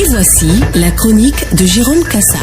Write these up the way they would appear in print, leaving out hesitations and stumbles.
Et voici la chronique de Jérôme Cassa.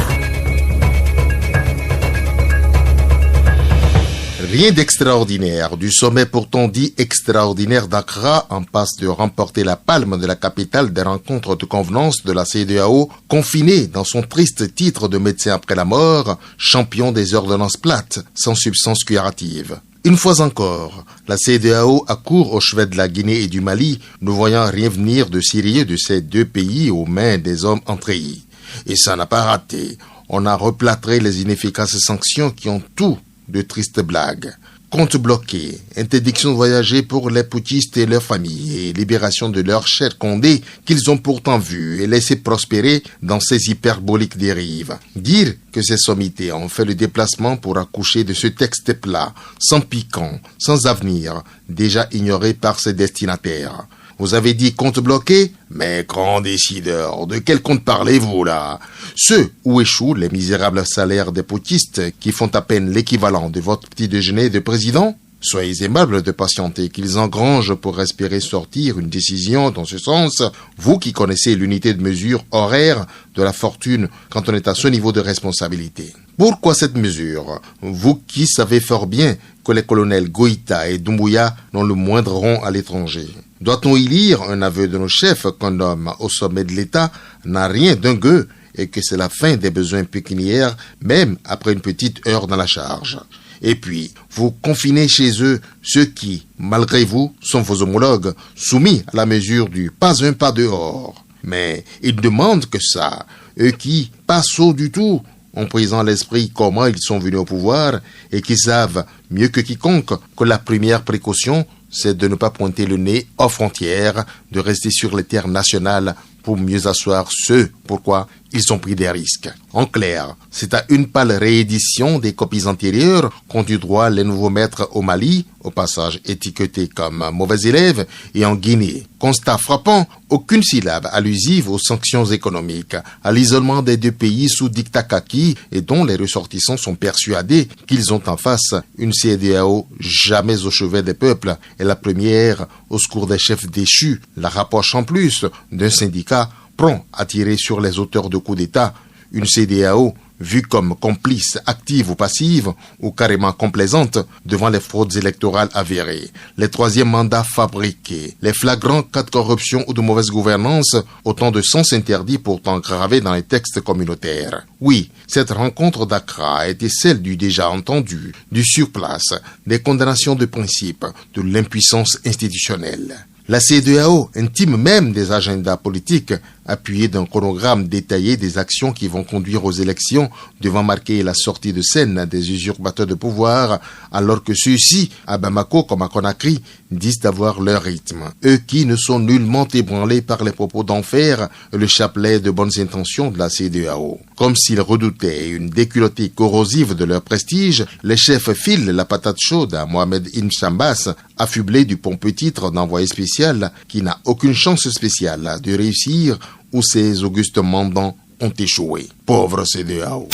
Rien d'extraordinaire. Du sommet pourtant dit extraordinaire d'Accra, en passe de remporter la palme de la capitale des rencontres de convenance de la CEDEAO, confiné dans son triste titre de médecin après la mort, champion des ordonnances plates, sans substance curative. Une fois encore, la CEDEAO accourt au chevet de la Guinée et du Mali, ne voyant rien venir de sérieux de ces deux pays aux mains des hommes entrayés. Et ça n'a pas raté. On a replâtré les inefficaces sanctions qui ont tout de tristes blagues. Comptes bloqués, interdiction de voyager pour les putschistes et leurs familles, et libération de leur cher Condé qu'ils ont pourtant vu et laissé prospérer dans ces hyperboliques dérives. Dire que ces sommités ont fait le déplacement pour accoucher de ce texte plat, sans piquant, sans avenir, déjà ignoré par ses destinataires. Vous avez dit compte bloqué? Mais grand décideur, de quel compte parlez-vous là? Ceux où échouent les misérables salaires des putschistes qui font à peine l'équivalent de votre petit déjeuner de président? Soyez aimables de patienter qu'ils engrangent pour espérer sortir une décision dans ce sens, vous qui connaissez l'unité de mesure horaire de la fortune quand on est à ce niveau de responsabilité. Pourquoi cette mesure? Vous qui savez fort bien que les colonels Goïta et Doumbouya n'ont le moindre rond à l'étranger. Doit-on y lire un aveu de nos chefs qu'un homme au sommet de l'État n'a rien d'un gueux et que c'est la fin des besoins pécuniaires, même après une petite heure dans la charge? Et puis, vous confinez chez eux ceux qui, malgré vous, sont vos homologues, soumis à la mesure du pas un pas dehors. Mais ils demandent que ça, eux qui, pas sots du tout, ont pris en l'esprit comment ils sont venus au pouvoir et qui savent mieux que quiconque que la première précaution, c'est de ne pas pointer le nez aux frontières, de rester sur les terres nationales pour mieux asseoir ceux pourquoi ils ont pris des risques. En clair, c'est à une pâle réédition des copies antérieures qu'ont eu droit les nouveaux maîtres au Mali, au passage étiquetés comme mauvais élèves, et en Guinée. Constat frappant, aucune syllabe allusive aux sanctions économiques, à l'isolement des deux pays sous diktat kaki et dont les ressortissants sont persuadés qu'ils ont en face une CEDEAO jamais au chevet des peuples et la première au secours des chefs déchus, la rapproche en plus d'un syndicat prompt à tirer sur les auteurs de coups d'État, une CEDEAO vue comme complice active ou passive, ou carrément complaisante devant les fraudes électorales avérées, les troisièmes mandats fabriqués, les flagrants cas de corruption ou de mauvaise gouvernance, autant de sens interdits pourtant gravés dans les textes communautaires. Oui, cette rencontre d'Accra a été celle du déjà entendu, du surplace, des condamnations de principe, de l'impuissance institutionnelle. La CEDEAO intime même des agendas politiques appuyés d'un chronogramme détaillé des actions qui vont conduire aux élections devant marquer la sortie de scène des usurpateurs de pouvoir, alors que ceux-ci, à Bamako comme à Conakry, disent avoir leur rythme. Eux qui ne sont nullement ébranlés par les propos d'enfer et le chapelet de bonnes intentions de la CEDEAO. Comme s'ils redoutaient une déculottée corrosive de leur prestige, les chefs filent la patate chaude à Mohamed Ibn Chambas, affublé du pompeux titre d'envoyé spécial qui n'a aucune chance spéciale de réussir où ses augustes mandants ont échoué. Pauvre CEDEAO.